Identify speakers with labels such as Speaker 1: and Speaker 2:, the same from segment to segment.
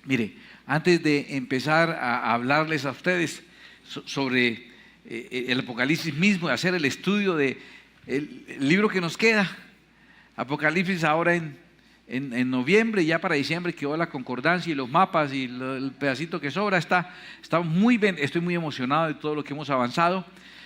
Speaker 1: Mire, antes de empezar a hablarles a ustedes sobre el Apocalipsis mismo, hacer el estudio del libro que nos queda, Apocalipsis ahora en noviembre, ya para diciembre quedó la concordancia y los mapas y el pedacito que sobra, estoy muy emocionado de todo lo que hemos avanzado.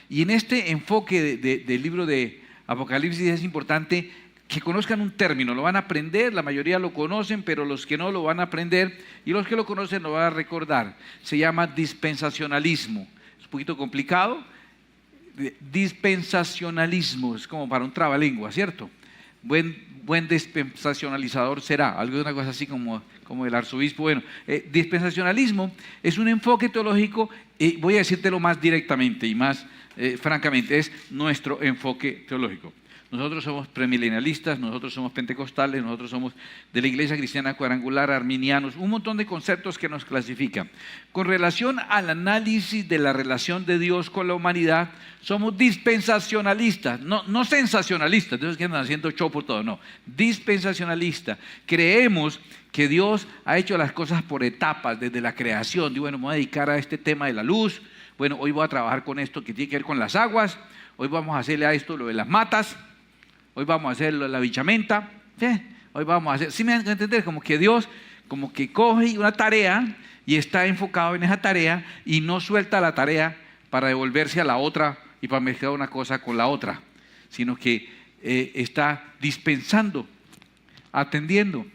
Speaker 1: Y en este enfoque del libro de Apocalipsis es importante que conozcan un término, lo van a aprender, la mayoría lo conocen, pero los que no lo van a aprender y los que lo conocen lo van a recordar. Se llama dispensacionalismo. Es un poquito complicado. Dispensacionalismo es como para un trabalengua, ¿cierto? Buen dispensacionalizador será, algo de una cosa así como el arzobispo. Bueno, dispensacionalismo es un enfoque teológico, voy a decírtelo más directamente y más francamente, es nuestro enfoque teológico. Nosotros somos premilenialistas, nosotros somos pentecostales, nosotros somos de la Iglesia Cristiana Cuadrangular, arminianos, un montón de conceptos que nos clasifican. Con relación al análisis de la relación de Dios con la humanidad, somos dispensacionalistas, no sensacionalistas, entonces que andan haciendo show por todo, no, dispensacionalistas. Creemos que Dios ha hecho las cosas por etapas, desde la creación. Digo, bueno, me voy a dedicar a este tema de la luz, bueno, hoy voy a trabajar con esto que tiene que ver con las aguas, hoy vamos a hacerle a esto lo de las matas, hoy vamos a hacer la bichamenta, ¿sí? Hoy vamos a hacer, ¿sí me van a entender? Como que Dios, como que coge una tarea y está enfocado en esa tarea y no suelta la tarea para devolverse a la otra y para mezclar una cosa con la otra, sino que está dispensando, atendiendo,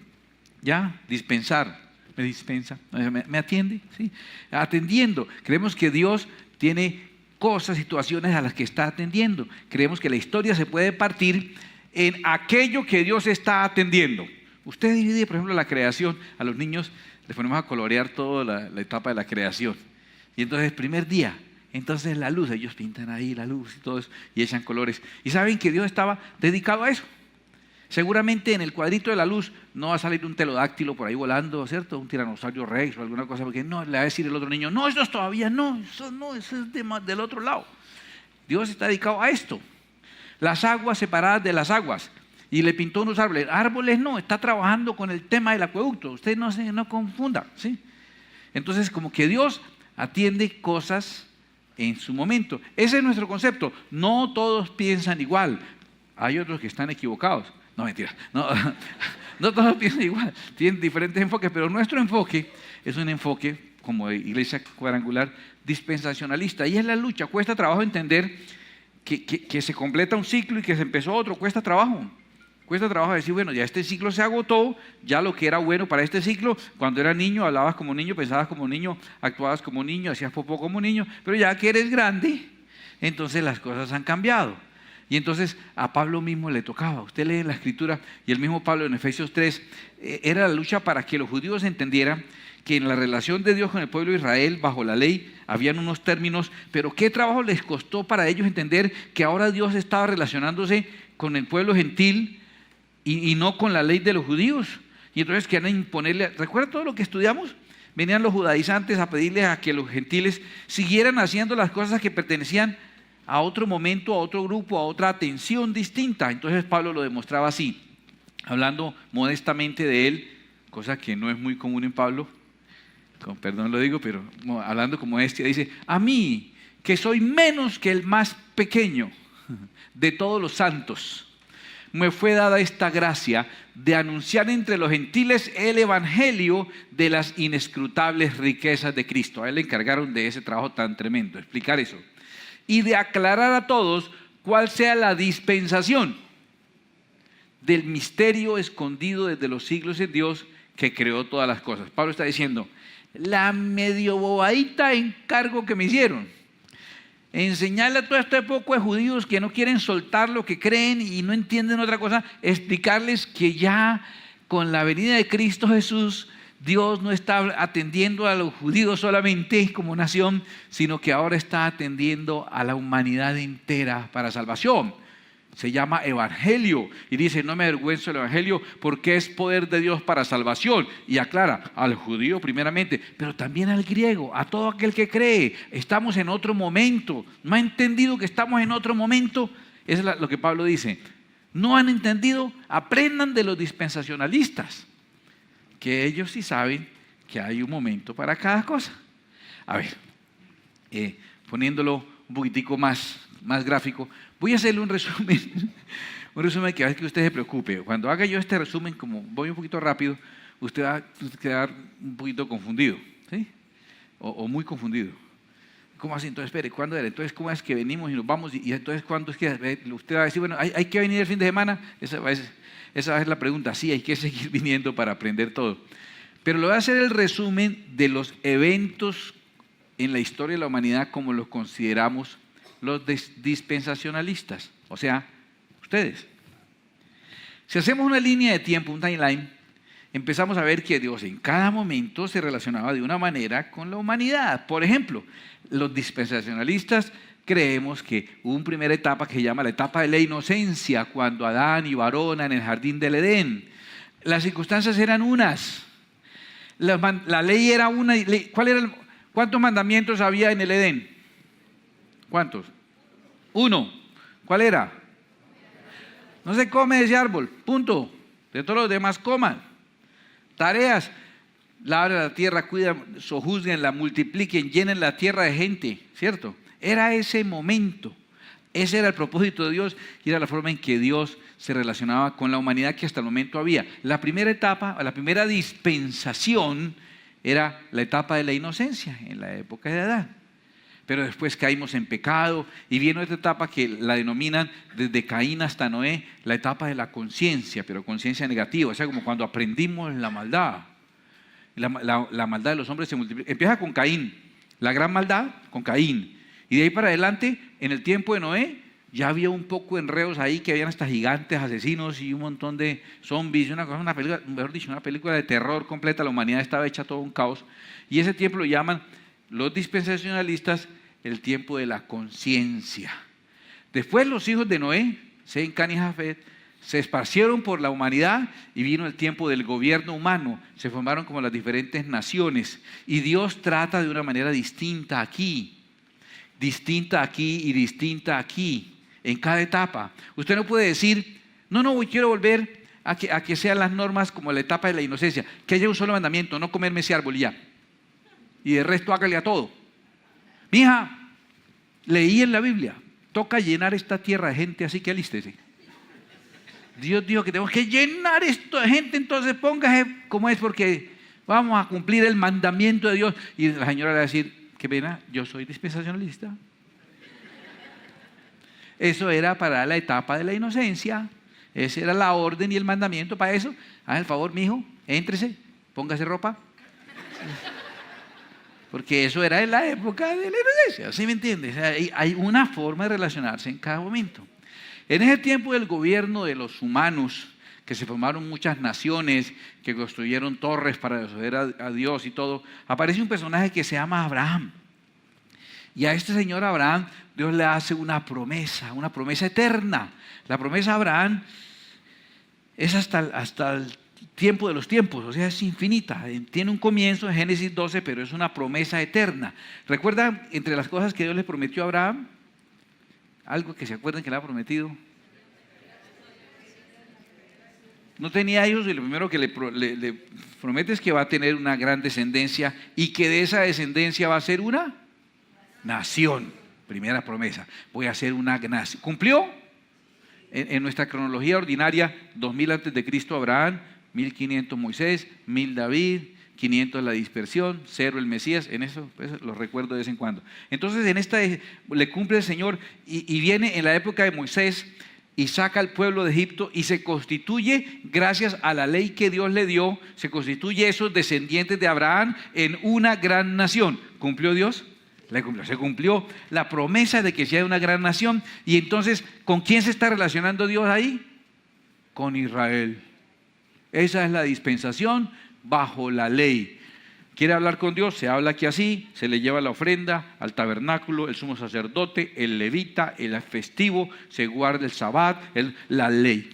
Speaker 1: ¿ya? Dispensar, me dispensa, me atiende, ¿sí? Atendiendo. Creemos que Dios tiene cosas, situaciones a las que está atendiendo. Creemos que la historia se puede partir en aquello que Dios está atendiendo. Usted divide, por ejemplo, la creación. A los niños les ponemos a colorear toda la etapa de la creación. Y entonces, primer día, entonces la luz, ellos pintan ahí la luz y todo eso, y echan colores. Y saben que Dios estaba dedicado a eso. Seguramente en el cuadrito de la luz no va a salir un pterodáctilo por ahí volando, ¿cierto? Un tiranosaurio rex o alguna cosa, porque no, le va a decir el otro niño, no, eso es todavía no, eso es del otro lado. Dios está dedicado a esto. Las aguas separadas de las aguas. Y le pintó unos árboles. Árboles no, está trabajando con el tema del acueducto. Usted no confunda, ¿sí? Entonces, como que Dios atiende cosas en su momento. Ese es nuestro concepto. No todos piensan igual. Hay otros que están equivocados. No, mentira, no todos piensan igual, tienen diferentes enfoques, pero nuestro enfoque es un enfoque como de Iglesia Cuadrangular dispensacionalista, y es la lucha. Cuesta trabajo entender que se completa un ciclo y que se empezó otro, cuesta trabajo decir, bueno, ya este ciclo se agotó, ya lo que era bueno para este ciclo, cuando eras niño hablabas como niño, pensabas como niño, actuabas como niño, hacías popó como niño, pero ya que eres grande, entonces las cosas han cambiado. Y entonces a Pablo mismo le tocaba. Usted lee en la Escritura y el mismo Pablo en Efesios 3, era la lucha para que los judíos entendieran que en la relación de Dios con el pueblo de Israel, bajo la ley, habían unos términos, pero qué trabajo les costó para ellos entender que ahora Dios estaba relacionándose con el pueblo gentil y no con la ley de los judíos. Y entonces querían imponerle, ¿recuerda todo lo que estudiamos? Venían los judaizantes a pedirles a que los gentiles siguieran haciendo las cosas que pertenecían a otro momento, a otro grupo, a otra atención distinta. Entonces Pablo lo demostraba así, hablando modestamente de él, cosa que no es muy común en Pablo, con perdón lo digo, pero hablando como dice, a mí, que soy menos que el más pequeño de todos los santos, me fue dada esta gracia de anunciar entre los gentiles el evangelio de las inescrutables riquezas de Cristo. A él le encargaron de ese trabajo tan tremendo, explicar eso. Y de aclarar a todos cuál sea la dispensación del misterio escondido desde los siglos en Dios que creó todas las cosas. Pablo está diciendo, la medio bobadita encargo que me hicieron, enseñarle a todo este poco de judíos que no quieren soltar lo que creen y no entienden otra cosa, explicarles que ya con la venida de Cristo Jesús, Dios no está atendiendo a los judíos solamente como nación, sino que ahora está atendiendo a la humanidad entera para salvación. Se llama evangelio y dice, no me avergüenzo del evangelio porque es poder de Dios para salvación. Y aclara, al judío primeramente, pero también al griego, a todo aquel que cree. Estamos en otro momento. ¿No ha entendido que estamos en otro momento? Es lo que Pablo dice. ¿No han entendido? Aprendan de los dispensacionalistas, que ellos sí saben que hay un momento para cada cosa. A ver, poniéndolo un poquitico más gráfico, voy a hacerle un resumen, un resumen que a veces que usted se preocupe. Cuando haga yo este resumen, como voy un poquito rápido, usted va a quedar un poquito confundido, ¿sí? O muy confundido. ¿Cómo así? Entonces, espere, ¿cuándo era? Entonces, ¿cómo es que venimos y nos vamos? Y entonces, ¿cuándo es que usted va a decir, bueno, hay que venir el fin de semana? Esa va a ser la pregunta. Sí, hay que seguir viniendo para aprender todo. Pero le voy a hacer el resumen de los eventos en la historia de la humanidad como los consideramos los dispensacionalistas, o sea, ustedes. Si hacemos una línea de tiempo, un timeline, empezamos a ver que Dios en cada momento se relacionaba de una manera con la humanidad. Por ejemplo, los dispensacionalistas creemos que hubo una primera etapa que se llama la etapa de la inocencia, cuando Adán y Varona en el jardín del Edén. Las circunstancias eran unas. La ley era una. ¿Cuántos mandamientos había en el Edén? ¿Cuántos? 1. ¿Cuál era? No se come de ese árbol, punto. De todos los demás coman. Tareas: labren la tierra, cuiden, sojuzguenla, multipliquen, llenen la tierra de gente, ¿cierto? Era ese momento, ese era el propósito de Dios y era la forma en que Dios se relacionaba con la humanidad que hasta el momento había. La primera etapa, la primera dispensación era la etapa de la inocencia, en la época de Adán. Pero después caímos en pecado y viene otra etapa que la denominan desde Caín hasta Noé, la etapa de la conciencia, pero conciencia negativa, o sea, como cuando aprendimos la maldad. La maldad de los hombres se multiplica. Empieza con Caín, la gran maldad con Caín. Y de ahí para adelante, en el tiempo de Noé, ya había un poco de enredos ahí, que habían hasta gigantes, asesinos y un montón de zombies, una película, mejor dicho, una película de terror completa. La humanidad estaba hecha todo un caos. Y ese tiempo lo llaman los dispensacionalistas el tiempo de la conciencia. Después los hijos de Noé, Sem, Can y Jafet, se esparcieron por la humanidad y vino el tiempo del gobierno humano. Se formaron como las diferentes naciones. Y Dios trata de una manera distinta aquí y distinta aquí, en cada etapa. Usted no puede decir, no, quiero volver a que sean las normas como la etapa de la inocencia, que haya un solo mandamiento, no comerme ese árbol y ya. Y de resto hágale a todo. Mija, leí en la Biblia, toca llenar esta tierra de gente, así que alístese. Dios dijo que tenemos que llenar esto de gente, entonces póngase como es, porque vamos a cumplir el mandamiento de Dios. Y la señora le va a decir, qué pena, yo soy dispensacionalista. Eso era para la etapa de la inocencia, esa era la orden y el mandamiento. Para eso, haz el favor, mijo, éntrese, póngase ropa. Porque eso era en la época de la inocencia, ¿sí me entiendes? O sea, hay una forma de relacionarse en cada momento. En ese tiempo del gobierno de los humanos, que se formaron muchas naciones, que construyeron torres para desobedecer a Dios y todo, aparece un personaje que se llama Abraham. Y a este señor Abraham, Dios le hace una promesa eterna. La promesa de Abraham es hasta el tiempo de los tiempos, o sea, es infinita. Tiene un comienzo en Génesis 12, pero es una promesa eterna. ¿Recuerdan entre las cosas que Dios le prometió a Abraham? Algo que se acuerden que le ha prometido. No tenía hijos y lo primero que le promete es que va a tener una gran descendencia y que de esa descendencia va a ser una nación. Primera promesa, voy a ser una nación. ¿Cumplió? En nuestra cronología ordinaria, 2000 antes de Cristo Abraham, 1500 Moisés, 1000 David, 500 la dispersión, 0 el Mesías. En eso lo recuerdo de vez en cuando. Entonces en esta le cumple el Señor y viene en la época de Moisés y saca al pueblo de Egipto y se constituye, gracias a la ley que Dios le dio, se constituye esos descendientes de Abraham en una gran nación. ¿Cumplió Dios? Se cumplió la promesa de que sea una gran nación. Y entonces, ¿con quién se está relacionando Dios ahí? Con Israel. Esa es la dispensación bajo la ley. ¿Quiere hablar con Dios? Se habla aquí así, se le lleva la ofrenda al tabernáculo, el sumo sacerdote, el levita, el festivo, se guarda el sabbat, la ley.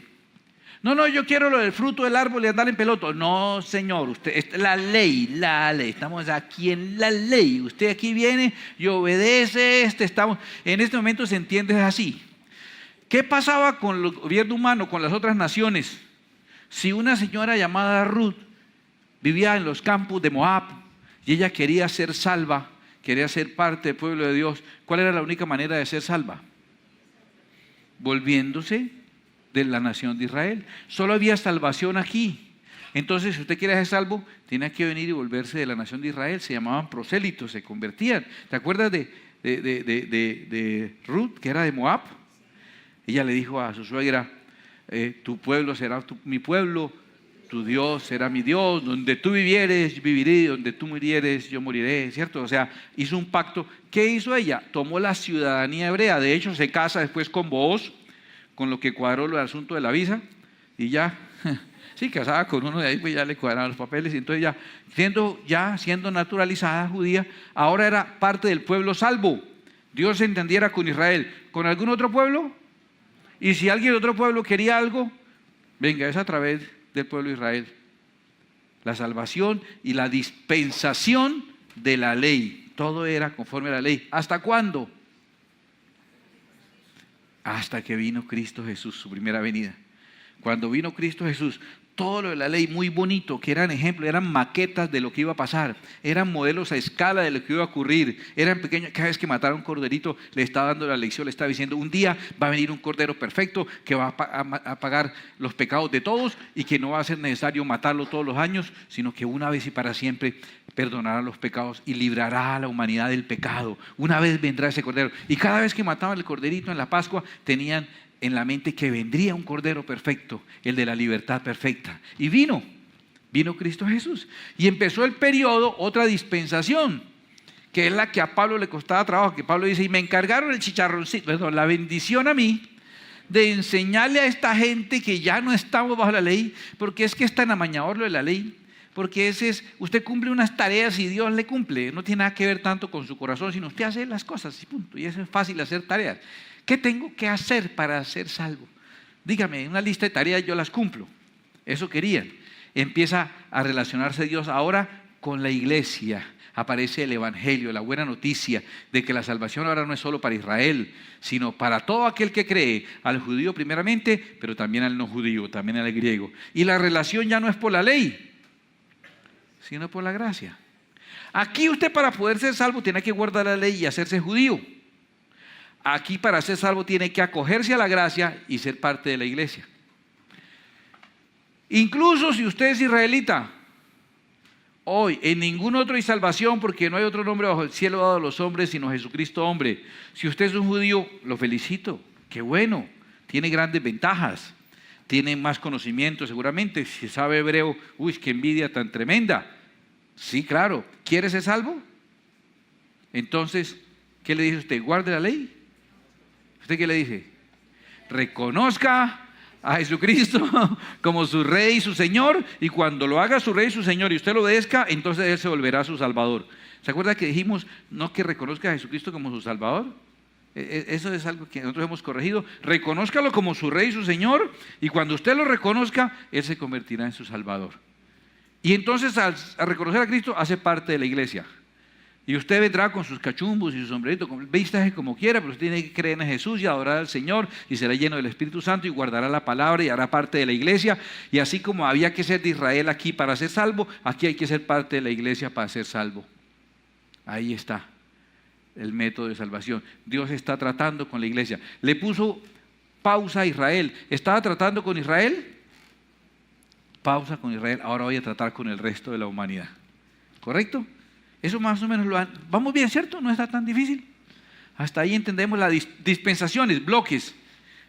Speaker 1: No, yo quiero lo del fruto del árbol y andar en peloto. No, señor, usted, la ley, estamos aquí en la ley. Usted aquí viene y obedece, estamos, en este momento se entiende así. ¿Qué pasaba con el gobierno humano, con las otras naciones? Si una señora llamada Ruth vivía en los campos de Moab y ella quería ser salva, quería ser parte del pueblo de Dios. ¿Cuál era la única manera de ser salva? Volviéndose de la nación de Israel. Solo había salvación aquí. Entonces, si usted quiere ser salvo, tiene que venir y volverse de la nación de Israel. Se llamaban prosélitos, se convertían. ¿Te acuerdas de Ruth, que era de Moab? Ella le dijo a su suegra, tu pueblo será mi pueblo, tu Dios será mi Dios, donde tú vivieres, viviré, donde tú murieres, yo moriré, ¿cierto? O sea, hizo un pacto. ¿Qué hizo ella? Tomó la ciudadanía hebrea. De hecho, se casa después con Booz, con lo que cuadró el asunto de la visa, y ya, sí, casada con uno de ahí, pues ya le cuadraron los papeles, y entonces ya siendo naturalizada judía, ahora era parte del pueblo salvo. Dios se entendiera con Israel. ¿Con algún otro pueblo? Y si alguien de otro pueblo quería algo, venga, es a través del pueblo de Israel. La salvación y la dispensación de la ley. Todo era conforme a la ley. ¿Hasta cuándo? Hasta que vino Cristo Jesús, su primera venida. Cuando vino Cristo Jesús, todo lo de la ley muy bonito, que eran ejemplos, eran maquetas de lo que iba a pasar, eran modelos a escala de lo que iba a ocurrir, eran pequeños. Cada vez que mataron un corderito, le estaba dando la lección, le estaba diciendo, un día va a venir un cordero perfecto que va a pagar los pecados de todos y que no va a ser necesario matarlo todos los años, sino que una vez y para siempre perdonará los pecados y librará a la humanidad del pecado. Una vez vendrá ese cordero. Y cada vez que mataban el corderito en la Pascua, tenían en la mente que vendría un cordero perfecto, el de la libertad perfecta. Y vino Cristo Jesús. Y empezó el periodo, otra dispensación, que es la que a Pablo le costaba trabajo, que Pablo dice, y me encargaron el chicharroncito, perdón, la bendición a mí, de enseñarle a esta gente que ya no estamos bajo la ley, porque es que es tan amañador lo de la ley, porque usted cumple unas tareas y Dios le cumple, no tiene nada que ver tanto con su corazón, sino usted hace las cosas y punto, y eso es fácil hacer tareas. ¿Qué tengo que hacer para ser salvo? Dígame, una lista de tareas yo las cumplo. Eso querían. Empieza a relacionarse Dios ahora con la iglesia. Aparece el evangelio, la buena noticia de que la salvación ahora no es solo para Israel, sino para todo aquel que cree, al judío primeramente, pero también al no judío, también al griego. Y la relación ya no es por la ley, sino por la gracia. Aquí usted, para poder ser salvo, tiene que guardar la ley y hacerse judío. Aquí, para ser salvo, tiene que acogerse a la gracia y ser parte de la iglesia. Incluso si usted es israelita, hoy en ningún otro hay salvación, porque no hay otro nombre bajo el cielo dado a los hombres sino Jesucristo hombre. Si usted es un judío, lo felicito, qué bueno, tiene grandes ventajas, tiene más conocimiento seguramente. Si sabe hebreo, uy, qué envidia tan tremenda. Sí, claro. ¿Quiere ser salvo? Entonces, ¿qué le dice usted? ¿Guarde la ley? ¿Usted qué le dice? Reconozca a Jesucristo como su Rey y su Señor, y cuando lo haga su Rey y su Señor y usted lo obedezca, entonces Él se volverá su Salvador. ¿Se acuerda que dijimos no que reconozca a Jesucristo como su Salvador? Eso es algo que nosotros hemos corregido. Reconózcalo como su Rey y su Señor, y cuando usted lo reconozca, Él se convertirá en su Salvador. Y entonces, al reconocer a Cristo, hace parte de la iglesia. Y usted vendrá con sus cachumbos y su sombrerito, vístase como quiera, pero usted tiene que creer en Jesús y adorar al Señor, y será lleno del Espíritu Santo y guardará la palabra y hará parte de la iglesia. Y así como había que ser de Israel aquí para ser salvo, aquí hay que ser parte de la iglesia para ser salvo. Ahí está el método de salvación. Dios está tratando con la iglesia. Le puso pausa a Israel. ¿Estaba tratando con Israel? Pausa con Israel. Ahora voy a tratar con el resto de la humanidad. ¿Correcto? Eso más o menos vamos bien, ¿cierto? No está tan difícil. Hasta ahí entendemos las dispensaciones, bloques,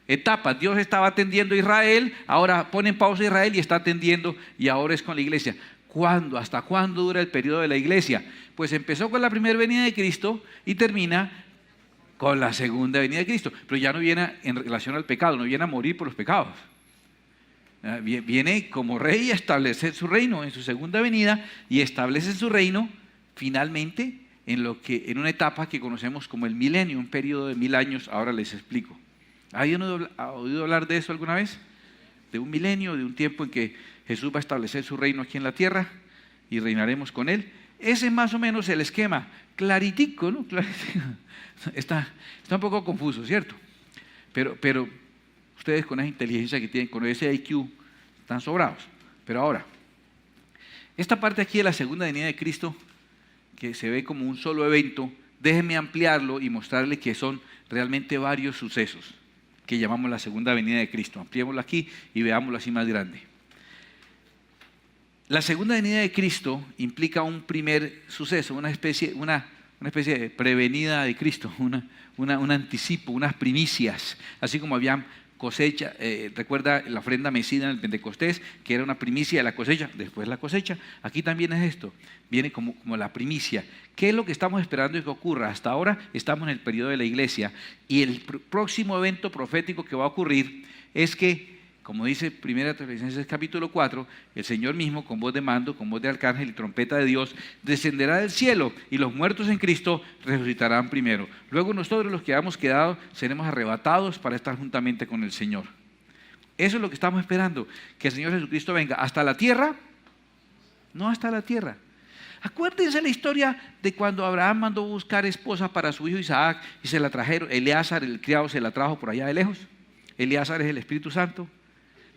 Speaker 1: etapas. Dios estaba atendiendo a Israel, ahora pone en pausa a Israel y está atendiendo, y ahora es con la iglesia. ¿Cuándo? ¿Hasta cuándo dura el periodo de la iglesia? Pues empezó con la primera venida de Cristo y termina con la segunda venida de Cristo. Pero ya no viene en relación al pecado, no viene a morir por los pecados. Viene como rey a establecer su reino en su segunda venida, y establece su reino finalmente en una etapa que conocemos como el milenio, un periodo de 1000 años. Ahora les explico. ¿Ha oído hablar de eso alguna vez? De un milenio, de un tiempo en que Jesús va a establecer su reino aquí en la tierra y reinaremos con Él. Ese es más o menos el esquema, claritico, ¿no? Está un poco confuso, ¿cierto? Pero ustedes, con esa inteligencia que tienen, con ese IQ, están sobrados. Pero ahora, Esta parte aquí de la segunda venida de Cristo, que se ve como un solo evento, déjenme ampliarlo y mostrarle que son realmente varios sucesos que llamamos la segunda venida de Cristo. Ampliémoslo aquí y veámoslo así más grande. La segunda venida de Cristo implica un primer suceso, una especie de prevenida de Cristo, un anticipo, unas primicias, así como habían cosecha, recuerda la ofrenda mecida en el Pentecostés, que era una primicia de la cosecha, después la cosecha. Aquí también es esto, viene como la primicia. ¿Qué es lo que estamos esperando que ocurra? Hasta ahora estamos en el periodo de la iglesia y el próximo evento profético que va a ocurrir es que, como dice 1 Tesalonicenses capítulo 4, el Señor mismo con voz de mando, con voz de arcángel y trompeta de Dios, descenderá del cielo y los muertos en Cristo resucitarán primero. Luego nosotros los que hayamos quedado seremos arrebatados para estar juntamente con el Señor. Eso es lo que estamos esperando, que el Señor Jesucristo venga. ¿Hasta la tierra? No hasta la tierra. Acuérdense la historia de cuando Abraham mandó buscar esposa para su hijo Isaac y se la trajeron. Eleazar, el criado, se la trajo por allá de lejos. Eleazar es el Espíritu Santo.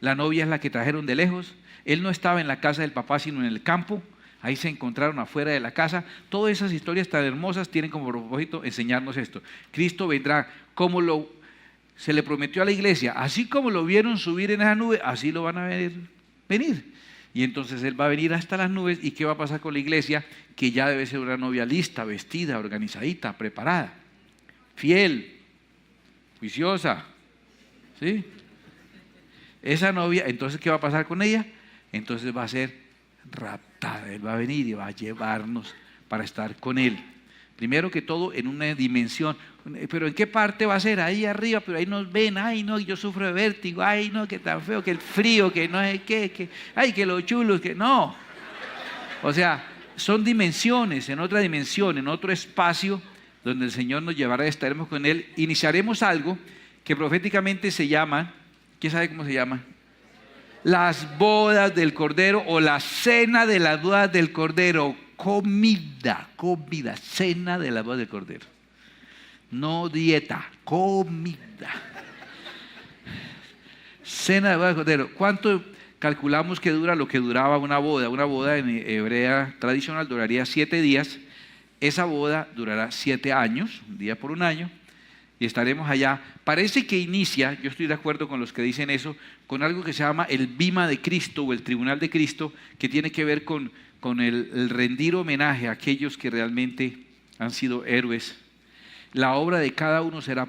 Speaker 1: La novia es la que trajeron de lejos. Él no estaba en la casa del papá, sino en el campo. Ahí se encontraron afuera de la casa. Todas esas historias tan hermosas tienen como propósito enseñarnos esto. Cristo vendrá como se le prometió a la iglesia. Así como lo vieron subir en esa nube, así lo van a venir. Y entonces Él va a venir hasta las nubes. ¿Y qué va a pasar con la iglesia? Que ya debe ser una novia lista, vestida, organizadita, preparada, fiel, juiciosa. ¿Sí? Esa novia, entonces, ¿qué va a pasar con ella? Entonces va a ser raptada. Él va a venir y va a llevarnos para estar con Él. Primero que todo, en una dimensión. ¿Pero en qué parte va a ser? Ahí arriba, pero ahí nos ven. Ay, no, yo sufro de vértigo. Ay, no, que tan feo, que el frío, que no sé qué, que, ay, que los chulos, que no. O sea, son dimensiones, en otra dimensión, en otro espacio, donde el Señor nos llevará, estaremos con Él. Iniciaremos algo que proféticamente se llama, ¿quién sabe cómo se llama? Las bodas del Cordero o la cena de las bodas del Cordero. Comida, cena de las bodas del Cordero. No dieta, comida. Cena de bodas del Cordero. ¿Cuánto calculamos que dura lo que duraba una boda? Una boda en hebrea tradicional duraría 7 días. Esa boda durará 7 años, un día por un año. Y estaremos allá. Parece que inicia, yo estoy de acuerdo con los que dicen eso, con algo que se llama el bima de Cristo o el tribunal de Cristo, que tiene que ver con el rendir homenaje a aquellos que realmente han sido héroes. La obra de cada uno será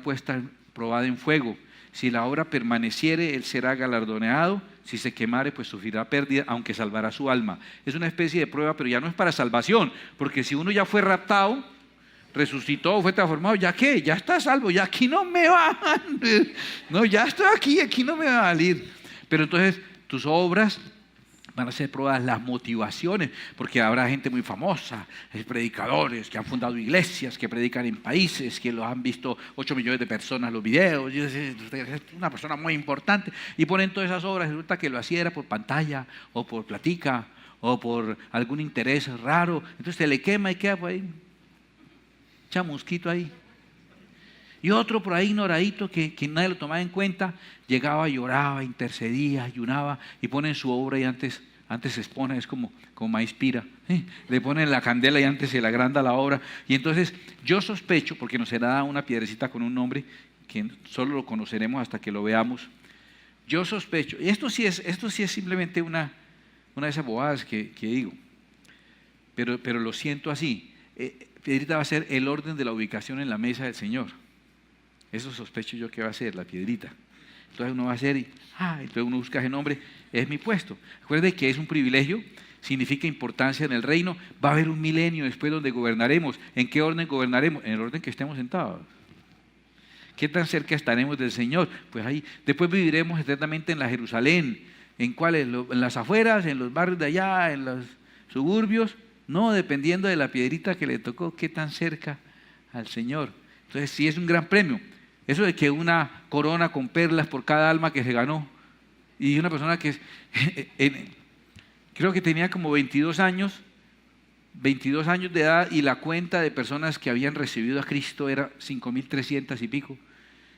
Speaker 1: probada en fuego. Si la obra permaneciere, él será galardoneado. Si se quemare, pues sufrirá pérdida, aunque salvará su alma. Es una especie de prueba, pero ya no es para salvación, porque si uno ya fue raptado, resucitó, fue transformado, ¿ya qué? Ya está salvo, ya aquí no me va, no, ya estoy aquí no me va a salir. Pero entonces tus obras van a ser probadas, las motivaciones, porque habrá gente muy famosa, predicadores que han fundado iglesias, que predican en países, que lo han visto 8 millones de personas los videos, y es una persona muy importante, y ponen todas esas obras, y resulta que lo hacía era por pantalla, o por platica, o por algún interés raro, entonces se le quema y queda por ahí, chamusquito ahí. Y otro por ahí ignoradito que nadie lo tomaba en cuenta, llegaba, lloraba, intercedía, ayunaba y ponen su obra y antes se expone, es como maíz pira, ¿sí? Le ponen la candela y antes se le agranda la obra. Y entonces yo sospecho, porque nos será una piedrecita con un nombre que solo lo conoceremos hasta que lo veamos. Yo sospecho, y esto sí es simplemente una de esas bobadas que digo, pero lo siento así. Piedrita va a ser el orden de la ubicación en la mesa del Señor. Eso sospecho yo que va a ser la piedrita. Entonces uno va a hacer y entonces uno busca ese nombre, es mi puesto. Recuerde que es un privilegio, significa importancia en el reino. Va a haber un milenio después donde gobernaremos. ¿En qué orden gobernaremos? En el orden que estemos sentados. ¿Qué tan cerca estaremos del Señor? Pues ahí. Después viviremos eternamente en la Jerusalén. ¿En cuáles? En las afueras, en los barrios de allá, en los suburbios. No, dependiendo de la piedrita que le tocó, qué tan cerca al Señor. Entonces sí es un gran premio. Eso de que una corona con perlas por cada alma que se ganó, y una persona que creo que tenía como 22 años de edad, y la cuenta de personas que habían recibido a Cristo era 5.300 y pico.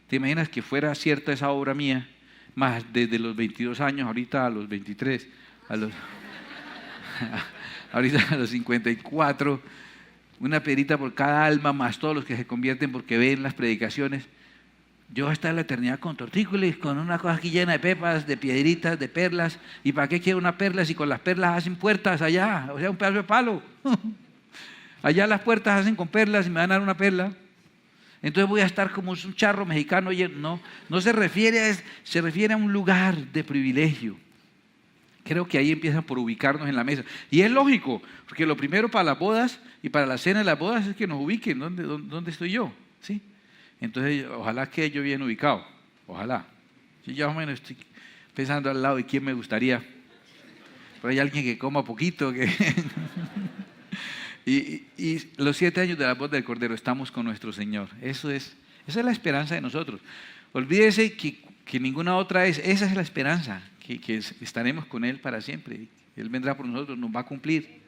Speaker 1: ¿Te imaginas que fuera cierta esa obra mía? Más desde los 22 años, ahorita a los 23, ahorita a los 54, una piedrita por cada alma, más todos los que se convierten porque ven las predicaciones. Yo voy a estar en la eternidad con tortícolis, con una cosa aquí llena de pepas, de piedritas, de perlas. ¿Y para qué quiero una perla si con las perlas hacen puertas allá? O sea, un pedazo de palo. Allá las puertas hacen con perlas y me van a dar una perla. Entonces voy a estar como un charro mexicano. No se refiere a un lugar de privilegio. Creo que ahí empiezan por ubicarnos en la mesa. Y es lógico, porque lo primero para las bodas y para la cena de las bodas es que nos ubiquen. ¿Dónde estoy yo? ¿Sí? Entonces, ojalá quede yo bien ubicado. Ojalá. Yo ya más o menos estoy pensando al lado de quién me gustaría. Pero hay alguien que coma poquito. Y los 7 años de la boda del Cordero estamos con nuestro Señor. Esa es la esperanza de nosotros. Olvídese que ninguna otra es. Esa es la esperanza, que estaremos con Él para siempre. Él vendrá por nosotros, nos va a cumplir.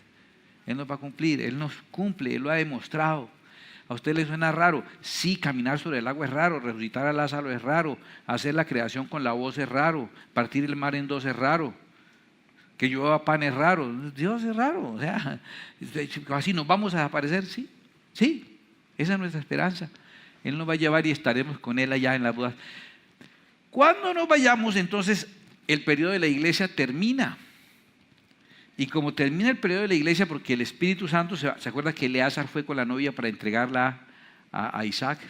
Speaker 1: Él nos va a cumplir, Él nos cumple, Él lo ha demostrado. ¿A usted le suena raro? Sí, caminar sobre el agua es raro, resucitar a Lázaro es raro, hacer la creación con la voz es raro, partir el mar en dos es raro, que llueva pan es raro, Dios es raro. O sea, así nos vamos a desaparecer, sí, esa es nuestra esperanza. Él nos va a llevar y estaremos con Él allá en las bodas. Cuando nos vayamos, entonces el periodo de la iglesia termina. Y como termina el periodo de la iglesia, porque el Espíritu Santo, ¿se acuerda que Eleazar fue con la novia para entregarla a Isaac?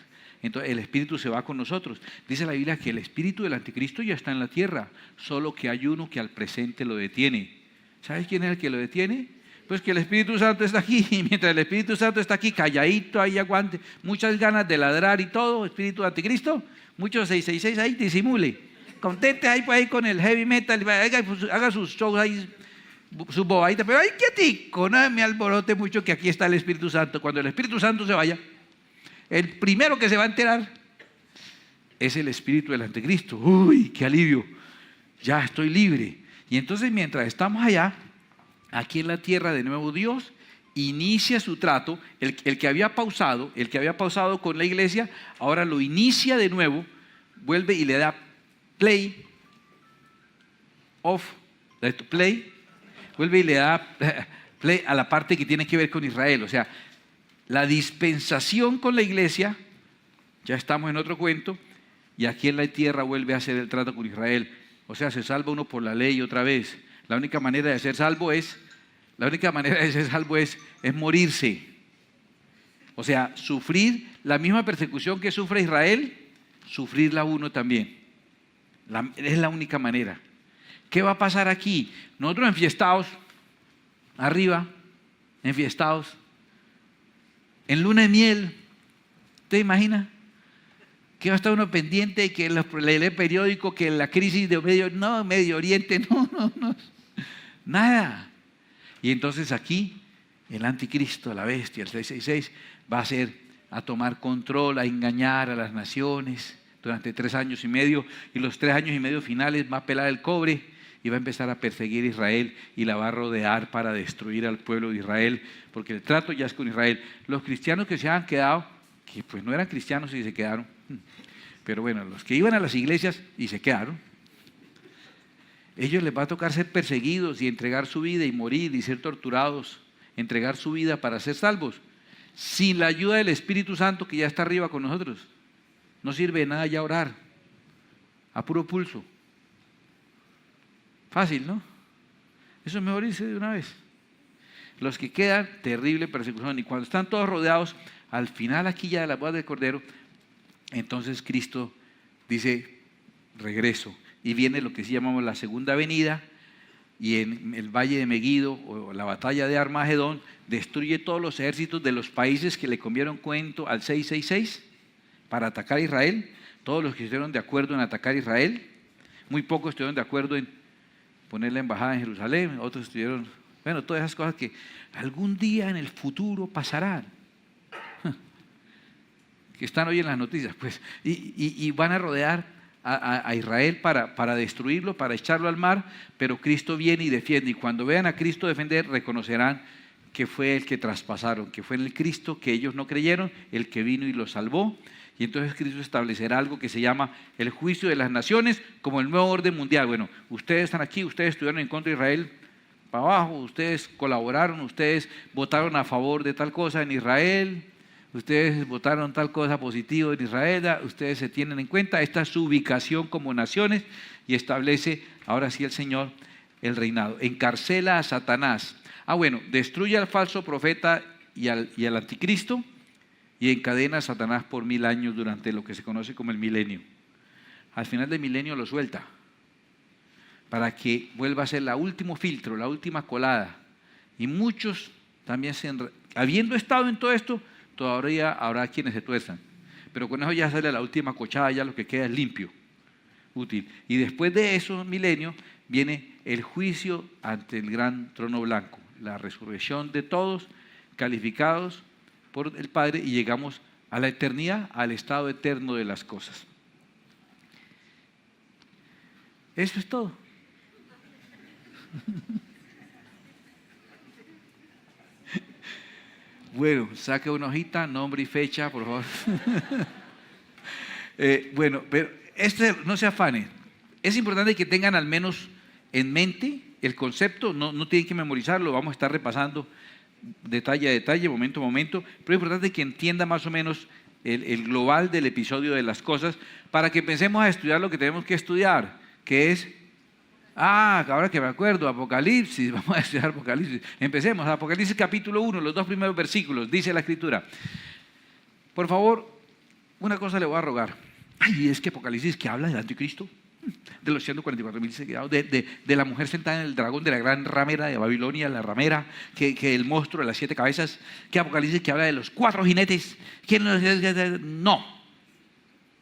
Speaker 1: Entonces el Espíritu se va con nosotros. Dice la Biblia que el Espíritu del Anticristo ya está en la tierra, solo que hay uno que al presente lo detiene. ¿Sabes quién es el que lo detiene? Pues que el Espíritu Santo está aquí, y mientras el Espíritu Santo está aquí, calladito, ahí aguante, muchas ganas de ladrar y todo, Espíritu Anticristo, muchos 666 ahí, disimule, contente ahí, pues, ahí con el heavy metal, haga sus shows ahí, su bobadita, pero ay, quietico, no me alborote mucho que aquí está el Espíritu Santo. Cuando el Espíritu Santo se vaya, el primero que se va a enterar es el espíritu del Anticristo. Uy, qué alivio, ya estoy libre. Y entonces mientras estamos allá, aquí en la tierra de nuevo, Dios inicia su trato. El que había pausado con la iglesia, ahora lo inicia de nuevo, vuelve y le da play, vuelve y le da play a la parte que tiene que ver con Israel. O sea, la dispensación con la iglesia, ya estamos en otro cuento, y aquí en la tierra vuelve a hacer el trato con Israel. O sea, se salva uno por la ley otra vez. La única manera de ser salvo es morirse. O sea, sufrir la misma persecución que sufre Israel, sufrirla uno también. Es la única manera. ¿Qué va a pasar aquí? Nosotros enfiestados, arriba, enfiestados, en luna de miel. ¿Usted imagina? Que va a estar uno pendiente, que lee el periódico, que la crisis de Medio Oriente, no, nada. Y entonces aquí, el anticristo, la bestia, el 666, va a tomar control, a engañar a las naciones durante 3 años y medio, y los 3 años y medio finales va a pelar el cobre y va a empezar a perseguir a Israel y la va a rodear para destruir al pueblo de Israel, porque el trato ya es con Israel. Los cristianos que se han quedado, que pues no eran cristianos y se quedaron, pero bueno, los que iban a las iglesias y se quedaron, ellos les va a tocar ser perseguidos y entregar su vida y morir y ser torturados, entregar su vida para ser salvos, sin la ayuda del Espíritu Santo que ya está arriba con nosotros. No sirve de nada ya orar, a puro pulso. Fácil, ¿no? Eso es mejor irse de una vez. Los que quedan, terrible persecución. Y cuando están todos rodeados, al final aquí ya de la boda del Cordero, entonces Cristo dice, regreso. Y viene lo que sí llamamos la segunda venida, y en el valle de Megido, o la batalla de Armagedón, destruye todos los ejércitos de los países que le comieron cuento al 666 para atacar a Israel. Todos los que estuvieron de acuerdo en atacar a Israel, muy pocos estuvieron de acuerdo en poner la embajada en Jerusalén, otros estuvieron, bueno, todas esas cosas que algún día en el futuro pasarán, que están hoy en las noticias, pues, y van a rodear a Israel para destruirlo, para echarlo al mar, pero Cristo viene y defiende, y cuando vean a Cristo defender, reconocerán que fue el que traspasaron, que fue en el Cristo que ellos no creyeron, el que vino y los salvó. Y entonces Cristo establecerá algo que se llama el juicio de las naciones como el nuevo orden mundial. Bueno, ustedes están aquí, ustedes estuvieron en contra de Israel para abajo, ustedes colaboraron, ustedes votaron a favor de tal cosa en Israel, ustedes votaron tal cosa positiva en Israel, ustedes se tienen en cuenta, esta es su ubicación como naciones y establece ahora sí el Señor el reinado. Encarcela a Satanás. Bueno, destruye al falso profeta y al anticristo y encadena a Satanás por 1000 años durante lo que se conoce como el milenio. Al final del milenio lo suelta para que vuelva a ser el último filtro, la última colada. Y muchos también, habiendo estado en todo esto, todavía habrá quienes se tuerzan. Pero con eso ya sale la última cochada, ya lo que queda es limpio, útil. Y después de esos milenios viene el juicio ante el gran trono blanco, la resurrección de todos, calificados por el Padre, y llegamos a la eternidad, al estado eterno de las cosas. Eso es todo. Bueno, saque una hojita, nombre y fecha, por favor. Bueno, pero no se afane. Es importante que tengan al menos en mente el concepto, no tienen que memorizarlo, vamos a estar repasando detalle a detalle, momento a momento, pero es importante que entienda más o menos el global del episodio de las cosas para que pensemos a estudiar lo que tenemos que estudiar, que es, ahora que me acuerdo, Apocalipsis, vamos a estudiar Apocalipsis. Empecemos, Apocalipsis capítulo 1, los 2 primeros versículos, dice la Escritura. Por favor, una cosa le voy a rogar. Es que Apocalipsis que habla del anticristo, de los 144.000 seguidos, de la mujer sentada en el dragón, de la gran ramera de Babilonia, la ramera, que el monstruo de las 7 cabezas, que Apocalipsis que habla de los 4 jinetes, no,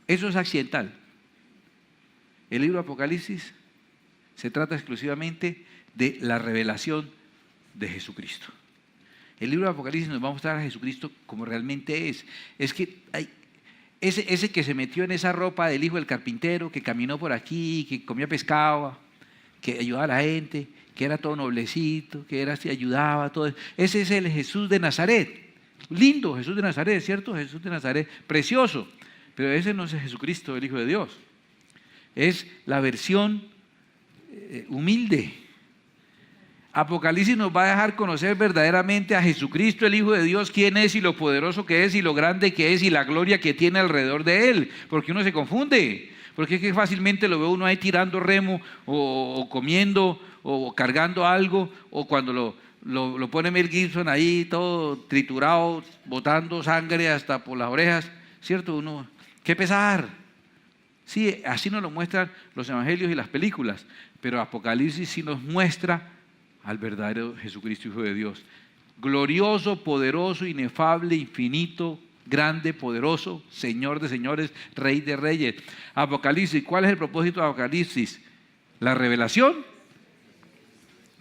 Speaker 1: eso es accidental. El libro de Apocalipsis se trata exclusivamente de la revelación de Jesucristo. El libro de Apocalipsis nos va a mostrar a Jesucristo como realmente es. Es que ese que se metió en esa ropa del hijo del carpintero, que caminó por aquí, que comía pescado, que ayudaba a la gente, que era todo noblecito, que era así, ayudaba, todo. Ese es el Jesús de Nazaret. Lindo Jesús de Nazaret, ¿cierto? Jesús de Nazaret, precioso. Pero ese no es el Jesucristo, el Hijo de Dios. Es la versión humilde. Apocalipsis nos va a dejar conocer verdaderamente a Jesucristo, el Hijo de Dios, quién es y lo poderoso que es y lo grande que es y la gloria que tiene alrededor de Él, porque uno se confunde, porque es que fácilmente lo ve uno ahí tirando remo o comiendo o cargando algo, o cuando lo pone Mel Gibson ahí todo triturado, botando sangre hasta por las orejas, ¿cierto? Uno, qué pesar. Sí, así nos lo muestran los evangelios y las películas, pero Apocalipsis sí nos muestra al verdadero Jesucristo, Hijo de Dios. Glorioso, poderoso, inefable, infinito, grande, poderoso, Señor de señores, Rey de reyes. Apocalipsis, ¿cuál es el propósito de Apocalipsis? La revelación.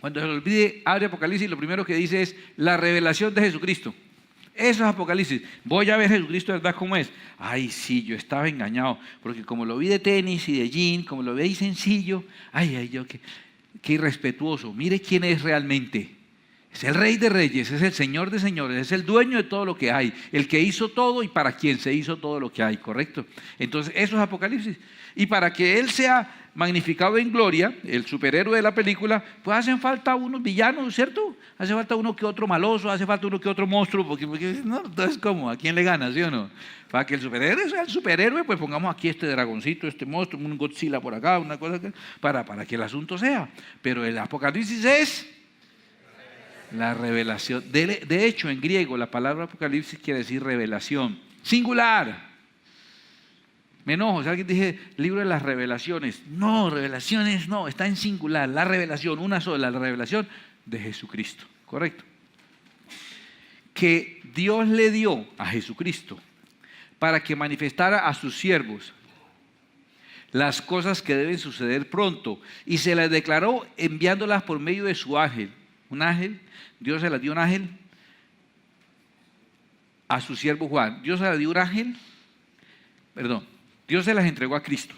Speaker 1: Cuando se le olvide, abre Apocalipsis, lo primero que dice es la revelación de Jesucristo. Eso es Apocalipsis. Voy a ver Jesucristo de verdad cómo es. Sí, yo estaba engañado, porque como lo vi de tenis y de jean, como lo vi ahí sencillo, yo qué irrespetuoso. Mire quién es realmente. Es el Rey de reyes, es el Señor de señores, es el dueño de todo lo que hay, el que hizo todo y para quien se hizo todo lo que hay, ¿correcto? Entonces eso es Apocalipsis. Y para que Él sea magnificado en gloria, el superhéroe de la película, pues hacen falta unos villanos, ¿cierto? Hace falta uno que otro maloso, hace falta uno que otro monstruo, porque no, entonces ¿cómo? ¿A quién le gana, sí o no? Para que el superhéroe sea el superhéroe, pues pongamos aquí este dragoncito, este monstruo, un Godzilla por acá, una cosa para que el asunto sea. Pero el Apocalipsis es la revelación. De hecho, en griego, la palabra Apocalipsis quiere decir revelación. Singular. Me enojo, si alguien dice libro de las revelaciones. No, revelaciones no, está en singular. La revelación, una sola, la revelación de Jesucristo. ¿Correcto? Que Dios le dio a Jesucristo para que manifestara a sus siervos las cosas que deben suceder pronto. Y se las declaró enviándolas por medio de su ángel. Un ángel, Dios se las dio un ángel a su siervo Juan. Dios se las dio un ángel, Dios se las entregó a Cristo.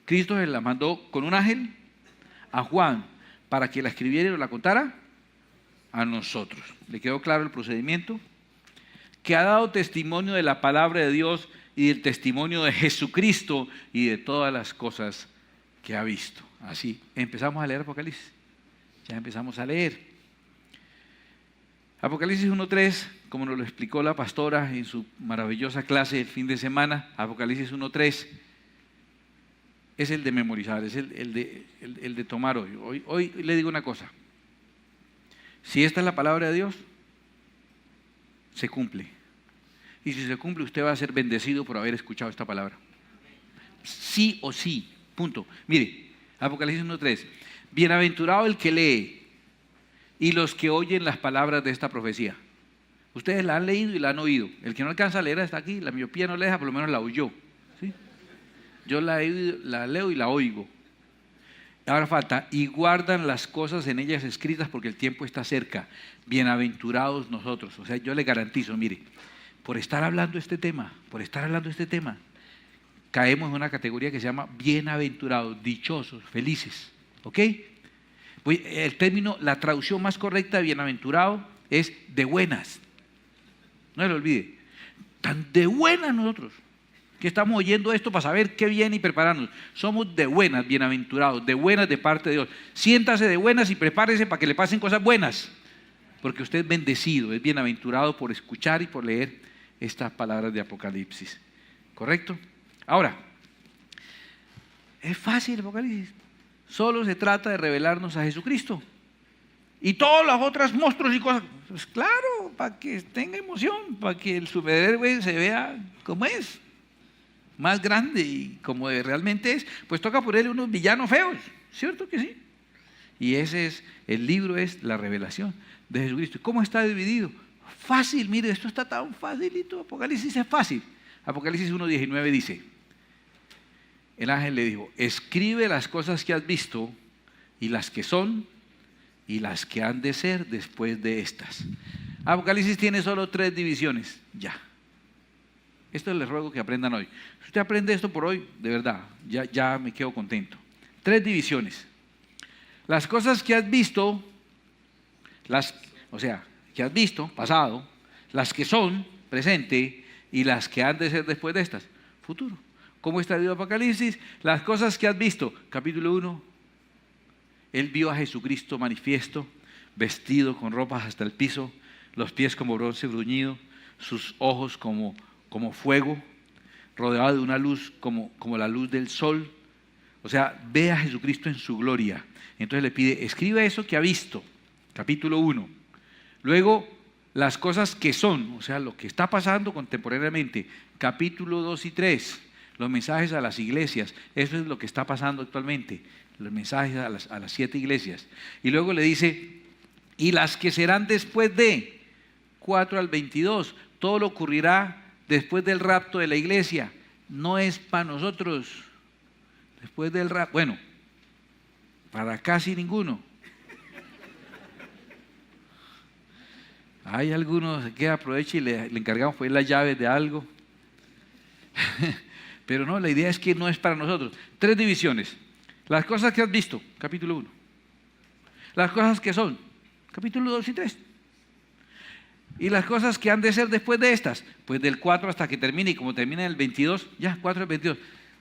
Speaker 1: Cristo se las mandó con un ángel a Juan para que la escribiera y nos la contara a nosotros. ¿Le quedó claro el procedimiento? Que ha dado testimonio de la palabra de Dios y del testimonio de Jesucristo y de todas las cosas que ha visto. Así, empezamos a leer Apocalipsis. Ya empezamos a leer. Apocalipsis 1.3, como nos lo explicó la pastora en su maravillosa clase el fin de semana, Apocalipsis 1.3 es el de memorizar, es el de tomar hoy. Hoy le digo una cosa, si esta es la palabra de Dios, se cumple. Y si se cumple, usted va a ser bendecido por haber escuchado esta palabra. Sí o sí, punto. Mire, Apocalipsis 1.3, bienaventurado el que lee y los que oyen las palabras de esta profecía. Ustedes la han leído y la han oído. El que no alcanza a leer está aquí, la miopía no le deja, por lo menos la oyó. ¿Sí? Yo la leo y la oigo. Ahora falta, y guardan las cosas en ellas escritas porque el tiempo está cerca. Bienaventurados nosotros. O sea, yo le garantizo, mire, por estar hablando este tema, caemos en una categoría que se llama bienaventurados, dichosos, felices. ¿Ok? El término, la traducción más correcta de bienaventurado es de buenas. No se lo olvide. Tan de buenas nosotros, que estamos oyendo esto para saber qué viene y prepararnos. Somos de buenas, bienaventurados, de buenas de parte de Dios. Siéntase de buenas y prepárese para que le pasen cosas buenas. Porque usted es bendecido, es bienaventurado por escuchar y por leer estas palabras de Apocalipsis. ¿Correcto? Ahora, es fácil Apocalipsis. Solo se trata de revelarnos a Jesucristo. Y todas las otras monstruos y cosas, pues claro, para que tenga emoción, para que el superhéroe se vea como es, más grande y como realmente es, pues toca ponerle unos villanos feos, ¿cierto que sí? Y el libro es la revelación de Jesucristo. ¿Cómo está dividido? Fácil, mire, esto está tan facilito, Apocalipsis es fácil. Apocalipsis 1.19 dice, el ángel le dijo, escribe las cosas que has visto y las que son y las que han de ser después de estas. Apocalipsis tiene solo 3 divisiones, ya. Esto les ruego que aprendan hoy. Si usted aprende esto por hoy, de verdad, ya me quedo contento. 3 divisiones. Las cosas que has visto, que has visto, pasado, las que son, presente, y las que han de ser después de estas, futuro. ¿Cómo está el Apocalipsis? Las cosas que has visto, capítulo 1, él vio a Jesucristo manifiesto, vestido con ropas hasta el piso, los pies como bronce bruñido, sus ojos como fuego, rodeado de una luz como la luz del sol. O sea, ve a Jesucristo en su gloria. Entonces le pide, escribe eso que ha visto, capítulo 1. Luego, las cosas que son, o sea, lo que está pasando contemporáneamente, capítulo 2 y 3, los mensajes a las iglesias, eso es lo que está pasando actualmente, los mensajes a las 7 iglesias. Y luego le dice, y las que serán después de 4 al 22, todo lo ocurrirá después del rapto de la iglesia, no es para nosotros, después del rapto, bueno, para casi ninguno. Hay algunos que aprovecha y le encargamos pues las llaves de algo. Pero no, la idea es que no es para nosotros. 3 divisiones. Las cosas que has visto, capítulo 1. Las cosas que son, capítulo 2 y 3. Y las cosas que han de ser después de estas, pues del 4 hasta que termine, y como termina el 22, ya, 4 al 22.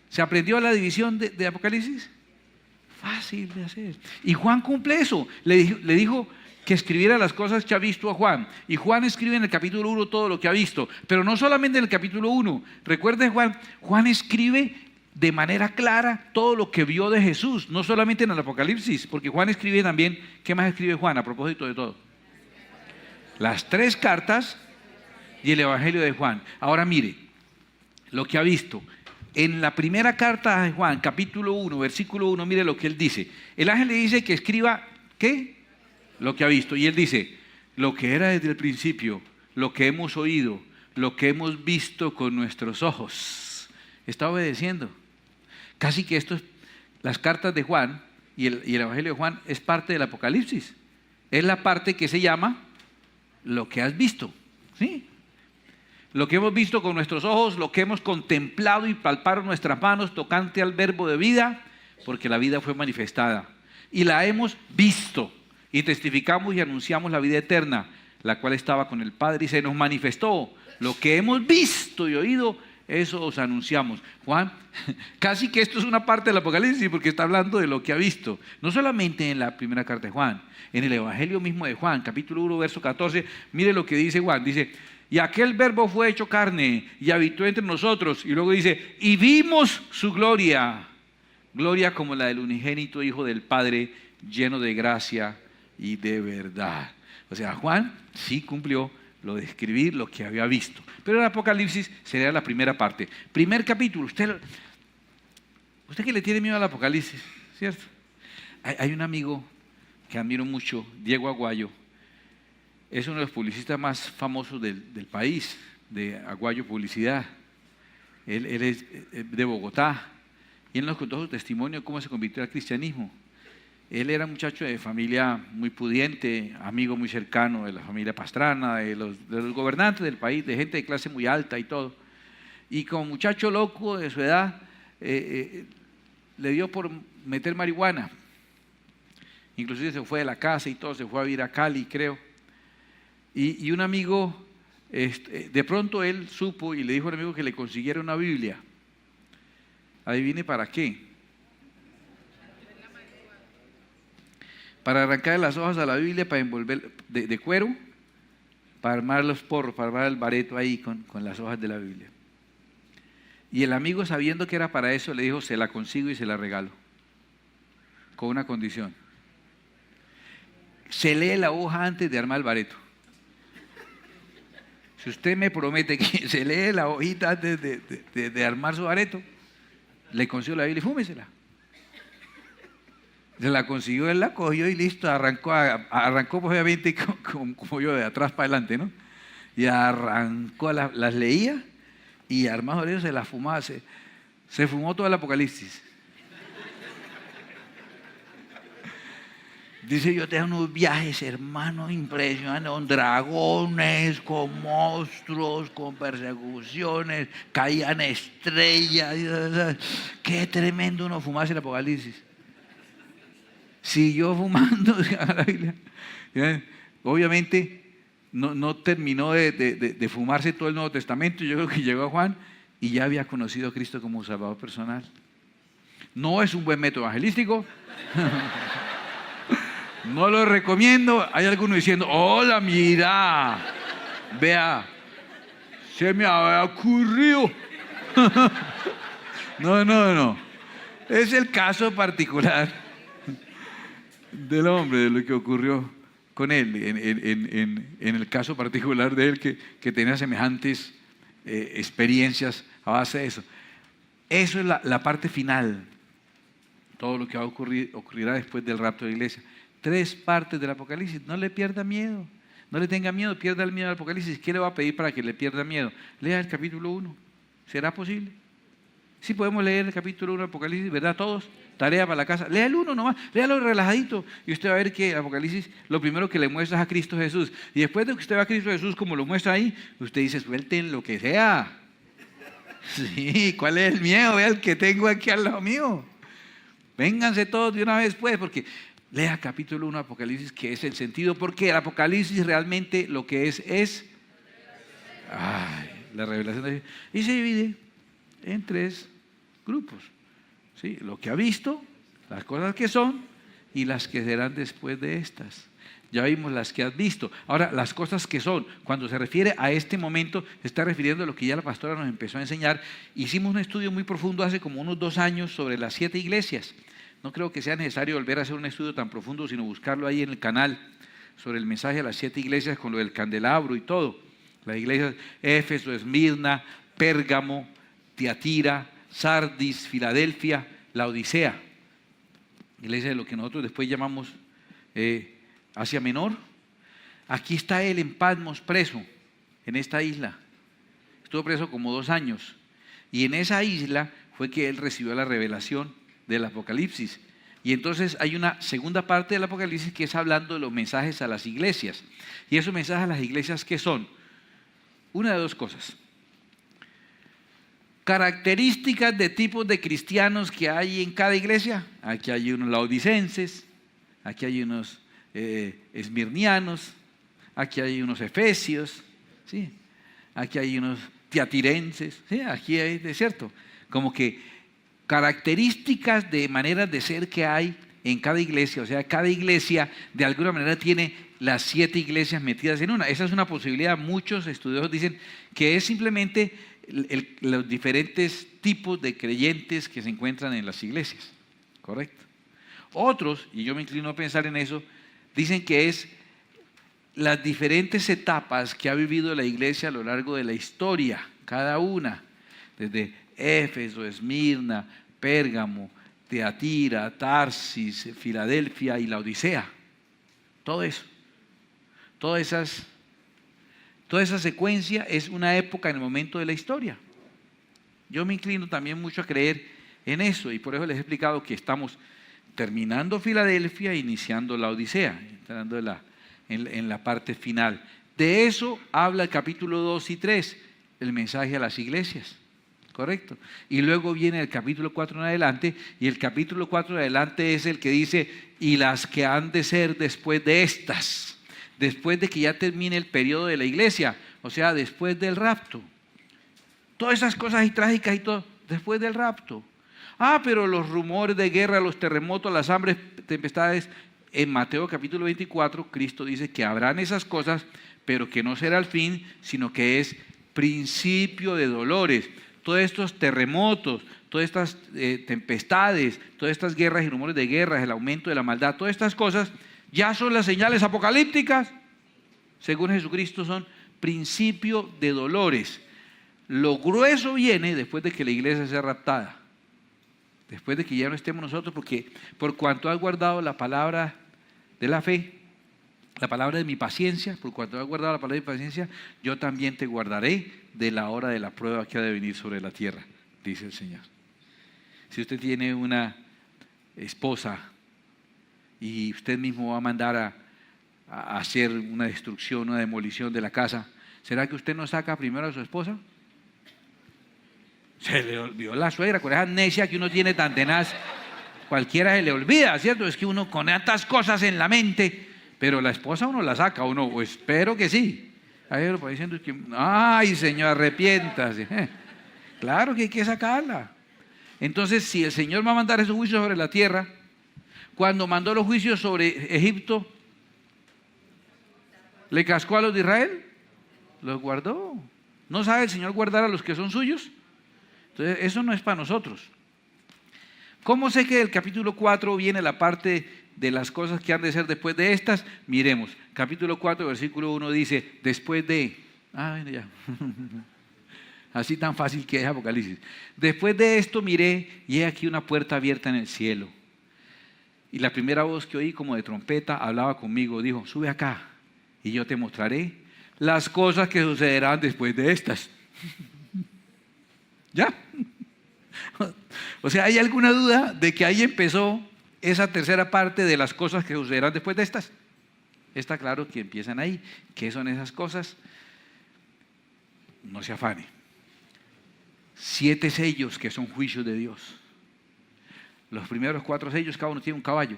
Speaker 1: ¿Se aprendió la división de Apocalipsis? Fácil de hacer. Y Juan cumple eso. Le dijo que escribiera las cosas que ha visto a Juan. Y Juan escribe en el capítulo 1 todo lo que ha visto. Pero no solamente en el capítulo 1. Recuerden, Juan escribe de manera clara todo lo que vio de Jesús. No solamente en el Apocalipsis, porque Juan escribe también, ¿qué más escribe Juan a propósito de todo? Las 3 cartas y el Evangelio de Juan. Ahora mire, lo que ha visto. En la primera carta de Juan, capítulo 1, versículo 1, mire lo que él dice. El ángel le dice que escriba, ¿qué? Lo que ha visto. Y él dice, lo que era desde el principio, lo que hemos oído, lo que hemos visto con nuestros ojos. Está obedeciendo. Casi que las cartas de Juan y el Evangelio de Juan es parte del Apocalipsis. Es la parte que se llama lo que has visto. ¿Sí? Lo que hemos visto con nuestros ojos, lo que hemos contemplado y palparon nuestras manos tocante al verbo de vida, porque la vida fue manifestada. Y la hemos visto. Y testificamos y anunciamos la vida eterna, la cual estaba con el Padre y se nos manifestó. Lo que hemos visto y oído eso os anunciamos. Juan, casi que esto es una parte del Apocalipsis porque está hablando de lo que ha visto. No solamente en la primera carta de Juan, en el Evangelio mismo de Juan, capítulo 1, verso 14, mire lo que dice Juan, dice, y aquel verbo fue hecho carne y habitó entre nosotros, y luego dice, y vimos su gloria, gloria como la del unigénito Hijo del Padre, lleno de gracia y de verdad. O sea, Juan sí cumplió lo de escribir lo que había visto. Pero el Apocalipsis sería la primera parte. Primer capítulo. Usted que le tiene miedo al Apocalipsis, ¿cierto? Hay un amigo que admiro mucho, Diego Aguayo. Es uno de los publicistas más famosos del país, de Aguayo Publicidad. Él es de Bogotá. Y él nos contó su testimonio de cómo se convirtió al cristianismo. Él era un muchacho de familia muy pudiente, amigo muy cercano de la familia Pastrana, de los gobernantes del país, de gente de clase muy alta y todo. Y como muchacho loco de su edad, le dio por meter marihuana. Inclusive se fue de la casa y todo, se fue a vivir a Cali, creo. Y un amigo, de pronto él supo y le dijo al amigo que le consiguiera una Biblia. Adivine para qué. Para arrancar las hojas a la Biblia, para envolver de cuero, para armar los porros, para armar el bareto ahí con las hojas de la Biblia. Y el amigo, sabiendo que era para eso, le dijo, se la consigo y se la regalo, con una condición. Se lee la hoja antes de armar el bareto. Si usted me promete que se lee la hojita antes de armar su bareto, le consigo la Biblia y fúmesela. Se la consiguió, él la cogió y listo, arrancó pues obviamente como yo, de atrás para adelante, ¿no? Y arrancó, las leía y armado de eso se las fumaba, se fumó todo el Apocalipsis. Dice, yo tengo unos viajes, hermano, impresionantes, con dragones, con monstruos, con persecuciones, caían estrellas. Qué tremendo uno fumarse el Apocalipsis. Siguió fumando la Biblia. Obviamente no terminó de fumarse todo el Nuevo Testamento. Yo creo que llegó a Juan y ya había conocido a Cristo como Salvador personal. No es un buen método evangelístico. No lo recomiendo. Hay alguno diciendo, hola, mira, vea, se me había ocurrido. No. Es el caso particular del hombre, de lo que ocurrió con él, en el caso particular de él que tenía semejantes experiencias a base de eso. Eso es la parte final, todo lo que va a ocurrirá después del rapto de la iglesia. 3 partes del Apocalipsis, no le pierda miedo, no le tenga miedo, pierda el miedo al Apocalipsis. ¿Qué le va a pedir para que le pierda miedo? Lea el capítulo 1, ¿será posible? Sí podemos leer el capítulo 1 del Apocalipsis, ¿verdad? Todos, tarea para la casa, lea el 1 nomás, léalo relajadito y usted va a ver que el Apocalipsis lo primero que le muestra es a Cristo Jesús. Y después de que usted va a Cristo Jesús como lo muestra ahí, usted dice, suelten lo que sea. Sí, ¿cuál es el miedo? Vea el que tengo aquí al lado mío. Vénganse todos de una vez pues, porque lea capítulo 1 de Apocalipsis, que es el sentido, porque el Apocalipsis realmente lo que es la revelación de Dios. Y se divide en 3 grupos, ¿sí? Lo que ha visto, las cosas que son y las que serán después de estas. Ya vimos las que has visto. Ahora, las cosas que son, cuando se refiere a este momento, se está refiriendo a lo que ya la pastora nos empezó a enseñar. Hicimos un estudio muy profundo hace como unos 2 años sobre las 7 iglesias. No creo que sea necesario volver a hacer un estudio tan profundo, sino buscarlo ahí en el canal, sobre el mensaje de las 7 iglesias con lo del candelabro y todo. Las iglesias Éfeso, Esmirna, Pérgamo, Tiatira, Sardis, Filadelfia, Laodicea. Iglesia de lo que nosotros después llamamos Asia Menor. Aquí está él en Patmos preso, en esta isla. Estuvo preso como 2 años. Y en esa isla fue que él recibió la revelación del Apocalipsis. Y entonces hay una segunda parte del Apocalipsis que es hablando de los mensajes a las iglesias. Y esos mensajes a las iglesias, ¿qué son? Una de 2 cosas. Características de tipos de cristianos que hay en cada iglesia. Aquí hay unos laodicenses, aquí hay unos esmirnianos, aquí hay unos efesios, ¿sí? Aquí hay unos tiatirenses, ¿sí? Aquí hay, es cierto, como que características de maneras de ser que hay en cada iglesia. O sea, cada iglesia de alguna manera tiene las 7 iglesias metidas en una. Esa es una posibilidad. Muchos estudiosos dicen que es simplemente los diferentes tipos de creyentes que se encuentran en las iglesias. ¿Correcto? Otros, y yo me inclino a pensar en eso, dicen que es las diferentes etapas que ha vivido la iglesia a lo largo de la historia, cada una, desde Éfeso, Esmirna, Pérgamo, Teatira, Tarsis, Filadelfia y la Odisea. Todo eso, toda esa secuencia es una época en el momento de la historia. Yo me inclino también mucho a creer en eso, y por eso les he explicado que estamos terminando Filadelfia e iniciando la Odisea, entrando en la parte final. De eso habla el capítulo 2 y 3, el mensaje a las iglesias, ¿correcto? Y luego viene el capítulo 4 en adelante, y el capítulo 4 en adelante es el que dice, y las que han de ser después de estas, después de que ya termine el periodo de la iglesia, o sea, después del rapto. Todas esas cosas y trágicas y todo, después del rapto. Pero los rumores de guerra, los terremotos, las hambres, tempestades. En Mateo capítulo 24, Cristo dice que habrán esas cosas, pero que no será el fin, sino que es principio de dolores. Todos estos terremotos, todas estas tempestades, todas estas guerras y rumores de guerras, el aumento de la maldad, todas estas cosas ya son las señales apocalípticas. Según Jesucristo son principio de dolores. Lo grueso viene después de que la iglesia sea raptada. Después de que ya no estemos nosotros, porque por cuanto has guardado la palabra de la fe, la palabra de mi paciencia, por cuanto has guardado la palabra de mi paciencia, yo también te guardaré de la hora de la prueba que ha de venir sobre la tierra, dice el Señor. Si usted tiene una esposa y usted mismo va a mandar a hacer una destrucción, una demolición de la casa, ¿será que usted no saca primero a su esposa? Se le olvidó la suegra, con esa amnesia que uno tiene tan tenaz, cualquiera se le olvida, ¿cierto? Es que uno con tantas cosas en la mente, pero la esposa uno la saca, uno, o espero que sí. Ahí lo diciendo que, ay Señor, arrepiéntase. Claro que hay que sacarla. Entonces, si el Señor va a mandar esos juicios sobre la tierra, cuando mandó los juicios sobre Egipto, ¿le cascó a los de Israel? Los guardó. ¿No sabe el Señor guardar a los que son suyos? Entonces, eso no es para nosotros. ¿Cómo sé que del capítulo 4 viene la parte de las cosas que han de ser después de estas? Miremos, capítulo 4, versículo 1 dice, después de... bueno, ya. Así tan fácil que es Apocalipsis. Después de esto miré y he aquí una puerta abierta en el cielo. Y la primera voz que oí como de trompeta hablaba conmigo, dijo, sube acá y yo te mostraré las cosas que sucederán después de estas. ¿Ya? O sea, ¿hay alguna duda de que ahí empezó esa tercera parte de las cosas que sucederán después de estas? Está claro que empiezan ahí. ¿Qué son esas cosas? No se afane. 7 sellos que son juicios de Dios. Los primeros 4 sellos, cada uno tiene un caballo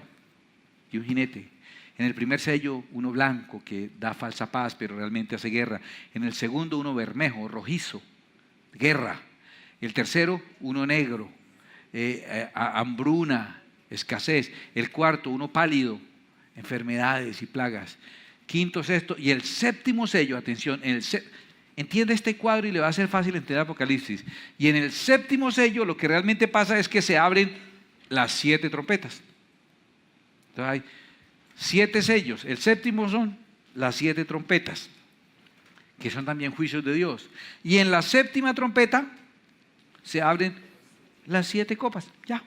Speaker 1: y un jinete. En el primer sello, uno blanco que da falsa paz, pero realmente hace guerra. En el segundo, uno bermejo, rojizo, guerra. El tercero, uno negro, hambruna, escasez. El cuarto, uno pálido, enfermedades y plagas. Quinto, sexto, y el séptimo sello, atención, entiende este cuadro y le va a ser fácil entender Apocalipsis. Y en el séptimo sello lo que realmente pasa es que se abren las 7 trompetas. Entonces hay 7 sellos. El séptimo son las 7 trompetas, que son también juicios de Dios. Y en la séptima trompeta se abren las 7 copas. Ya.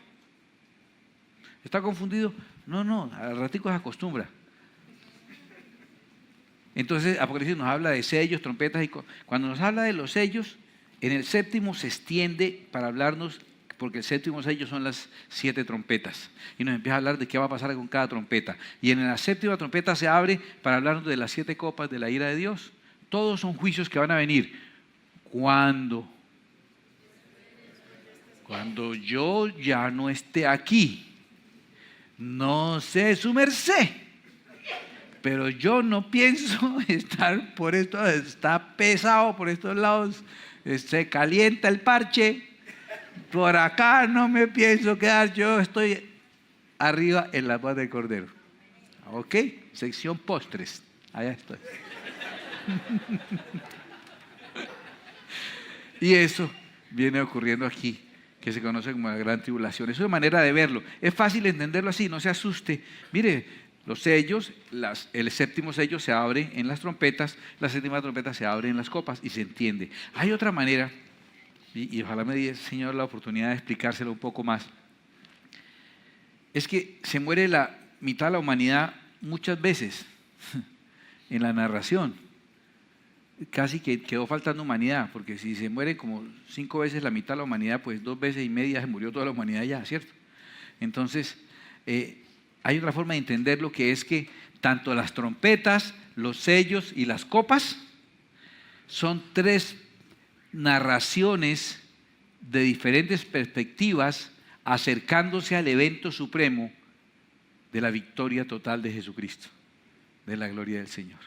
Speaker 1: ¿Está confundido? No, al ratico se acostumbra. Entonces Apocalipsis nos habla de sellos, trompetas y cuando nos habla de los sellos, en el séptimo se extiende para hablarnos, porque el séptimo sello son las 7 trompetas y nos empieza a hablar de qué va a pasar con cada trompeta. Y en la séptima trompeta se abre para hablarnos de las 7 copas de la ira de Dios. Todos son juicios que van a venir. ¿Cuándo? Cuando yo ya no esté aquí. No sé su merced pero yo no pienso estar por esto, está pesado por estos lados, se calienta el parche, por acá no me pienso quedar, yo estoy arriba en la paz del Cordero. ¿Ok? Sección postres, allá estoy. Y eso viene ocurriendo aquí, que se conoce como la gran tribulación. Eso es manera de verlo. Es fácil entenderlo así, no se asuste. Mire, los sellos, el séptimo sello se abre en las trompetas, la séptima trompeta se abre en las copas y se entiende. Hay otra manera, y ojalá me dé el Señor la oportunidad de explicárselo un poco más. Es que se muere la mitad de la humanidad muchas veces en la narración. Casi que quedó faltando humanidad, porque si se muere como 5 veces la mitad de la humanidad, pues 2 veces y media se murió toda la humanidad ya, ¿cierto? Entonces, hay otra forma de entender lo que es que tanto las trompetas, los sellos y las copas son 3 narraciones de diferentes perspectivas acercándose al evento supremo de la victoria total de Jesucristo, de la gloria del Señor.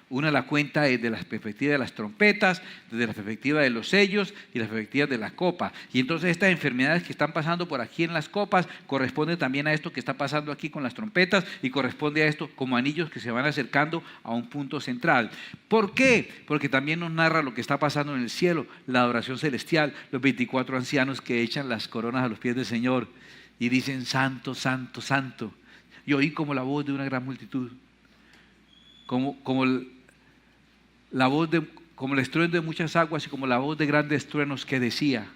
Speaker 1: Una la cuenta desde la perspectiva de las trompetas, desde la perspectiva de los sellos y la perspectiva de la copa. Y entonces estas enfermedades que están pasando por aquí en las copas corresponden también a esto que está pasando aquí con las trompetas y corresponde a esto como anillos que se van acercando a un punto central. ¿Por qué? Porque también nos narra lo que está pasando en el cielo, la adoración celestial, los 24 ancianos que echan las coronas a los pies del Señor y dicen santo, santo, santo. Y oí como la voz de una gran multitud, como el estruendo de muchas aguas y como la voz de grandes truenos que decía,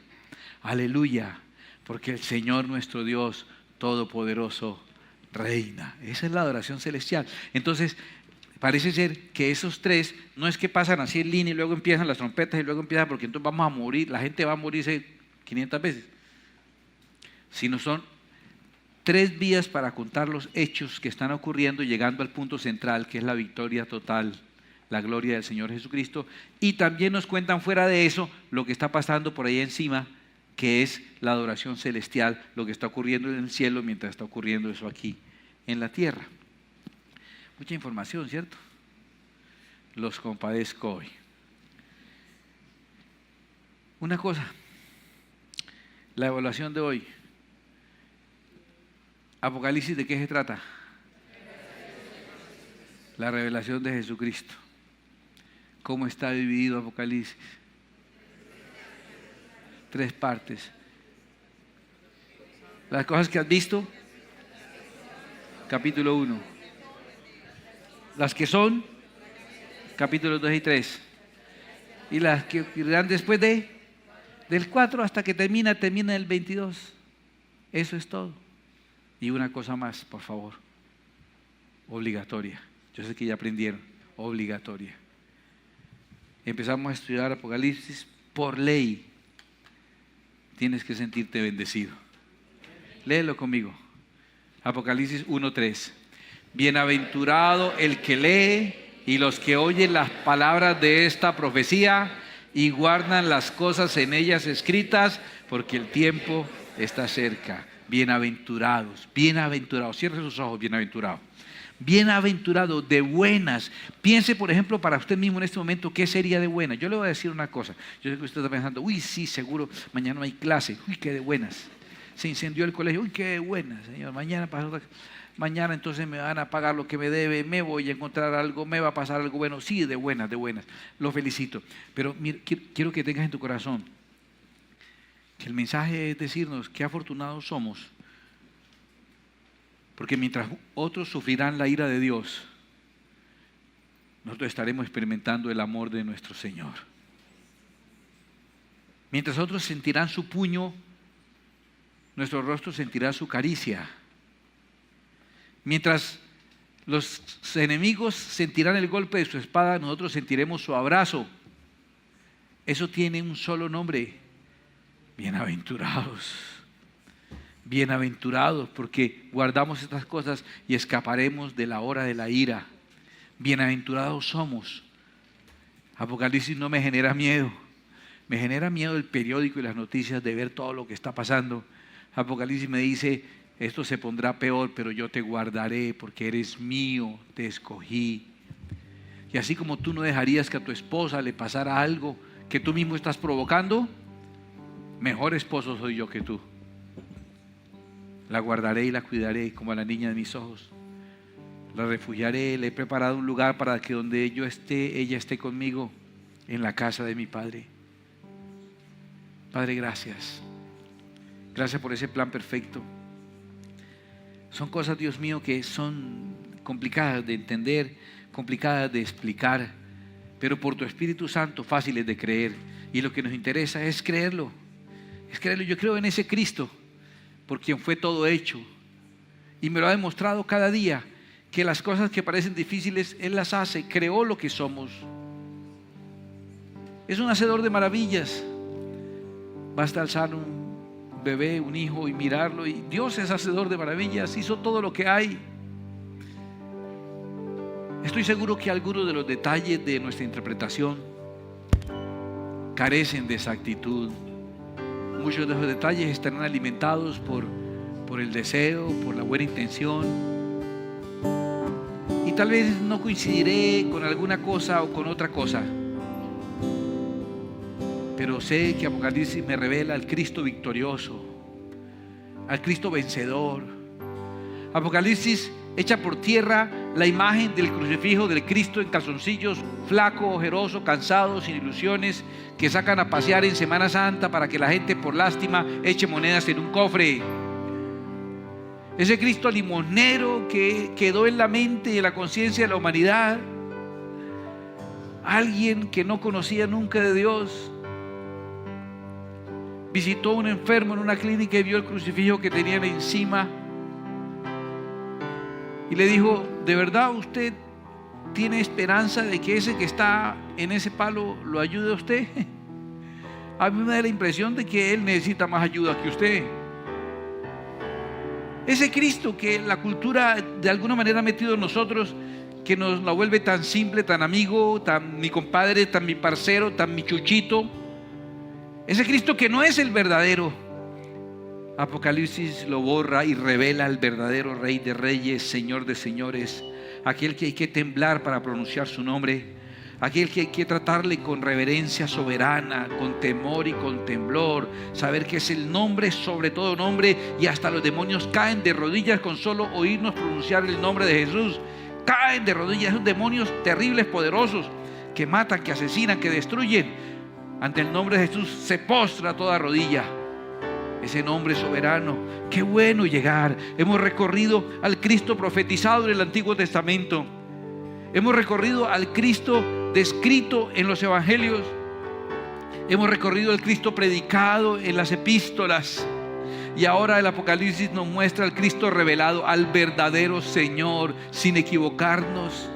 Speaker 1: aleluya, porque el Señor nuestro Dios Todopoderoso reina. Esa es la adoración celestial. Entonces, parece ser que esos 3 no es que pasan así en línea y luego empiezan las trompetas y luego empiezan, porque entonces vamos a morir, la gente va a morirse 500 veces, sino son 3 vías para contar los hechos que están ocurriendo, llegando al punto central, que es la victoria total, la gloria del Señor Jesucristo. Y también nos cuentan fuera de eso lo que está pasando por ahí encima, que es la adoración celestial, lo que está ocurriendo en el cielo mientras está ocurriendo eso aquí en la tierra. Mucha información, ¿cierto? Los compadezco hoy. Una cosa, la evaluación de hoy. Apocalipsis, ¿de qué se trata? La revelación de Jesucristo. ¿Cómo está dividido Apocalipsis? 3 partes. Las cosas que has visto, capítulo 1. Las que son, capítulos 2 y 3. Y las que irán después del 4 hasta que termina el 22. Eso es todo. Y una cosa más, por favor, obligatoria. Yo sé que ya aprendieron, obligatoria. Empezamos a estudiar Apocalipsis por ley. Tienes que sentirte bendecido. Léelo conmigo. Apocalipsis 1:3. Bienaventurado el que lee y los que oyen las palabras de esta profecía y guardan las cosas en ellas escritas, porque el tiempo está cerca. Bienaventurados, bienaventurados. Cierre sus ojos, bienaventurado. Bienaventurado, de buenas. Piense, por ejemplo, para usted mismo en este momento, ¿qué sería de buenas? Yo le voy a decir una cosa. Yo sé que usted está pensando, uy, sí, seguro, mañana no hay clase. Uy, qué de buenas. Se incendió el colegio. Uy, qué de buenas, Señor. Mañana entonces me van a pagar lo que me debe, me voy a encontrar algo, me va a pasar algo bueno. Sí, de buenas, de buenas. Lo felicito. Pero mire, quiero que tengas en tu corazón que el mensaje es decirnos qué afortunados somos, porque mientras otros sufrirán la ira de Dios, nosotros estaremos experimentando el amor de nuestro Señor. Mientras otros sentirán su puño, nuestro rostro sentirá su caricia. Mientras los enemigos sentirán el golpe de su espada, nosotros sentiremos su abrazo. Eso tiene un solo nombre: bienaventurados. Bienaventurados, porque guardamos estas cosas y escaparemos de la hora de la ira. Bienaventurados somos. Apocalipsis no me genera miedo. Me genera miedo el periódico y las noticias de ver todo lo que está pasando. Apocalipsis me dice, esto se pondrá peor, pero yo te guardaré porque eres mío, te escogí. Y así como tú no dejarías que a tu esposa le pasara algo que tú mismo estás provocando, mejor esposo soy yo que tú. La guardaré y la cuidaré como a la niña de mis ojos. La refugiaré, le he preparado un lugar para que donde yo esté, ella esté conmigo en la casa de mi Padre. Padre, gracias. Gracias por ese plan perfecto. Son cosas, Dios mío, que son complicadas de entender, complicadas de explicar, pero por tu Espíritu Santo fáciles de creer. Y lo que nos interesa es creerlo. Es creerlo. Yo creo en ese Cristo, por quien fue todo hecho. Y me lo ha demostrado cada día, que las cosas que parecen difíciles, Él las hace. Creó lo que somos. Es un hacedor de maravillas. Basta alzar un bebé, un hijo, y mirarlo, y Dios es hacedor de maravillas. Hizo todo lo que hay. Estoy seguro que algunos de los detalles de nuestra interpretación carecen de exactitud. Muchos de esos detalles estarán alimentados por el deseo, por la buena intención, y tal vez no coincidiré con alguna cosa o con otra cosa, pero sé que Apocalipsis me revela al Cristo victorioso, al Cristo vencedor. Apocalipsis echa por tierra la imagen del crucifijo del Cristo en calzoncillos, flaco, ojeroso, cansado, sin ilusiones, que sacan a pasear en Semana Santa para que la gente por lástima eche monedas en un cofre. Ese Cristo limonero que quedó en la mente y en la conciencia de la humanidad. Alguien que no conocía nunca de Dios. Visitó a un enfermo en una clínica y vio el crucifijo que tenían encima. Y le dijo: ¿de verdad usted tiene esperanza de que ese que está en ese palo lo ayude a usted? A mí me da la impresión de que él necesita más ayuda que usted. Ese Cristo que la cultura de alguna manera ha metido en nosotros, que nos la vuelve tan simple, tan amigo, tan mi compadre, tan mi parcero, tan mi chuchito. Ese Cristo que no es el verdadero. Apocalipsis lo borra y revela al verdadero Rey de Reyes, Señor de Señores, aquel que hay que temblar para pronunciar su nombre, aquel que hay que tratarle con reverencia soberana, con temor y con temblor, saber que es el nombre sobre todo nombre, y hasta los demonios caen de rodillas con solo oírnos pronunciar el nombre de Jesús. Caen de rodillas esos demonios terribles, poderosos, que matan, que asesinan, que destruyen. Ante el nombre de Jesús se postra toda rodilla. Ese nombre soberano. Qué bueno llegar. Hemos recorrido al Cristo profetizado en el Antiguo Testamento. Hemos recorrido al Cristo descrito en los evangelios. Hemos recorrido al Cristo predicado en las epístolas. Y ahora el Apocalipsis nos muestra al Cristo revelado, al verdadero Señor, sin equivocarnos.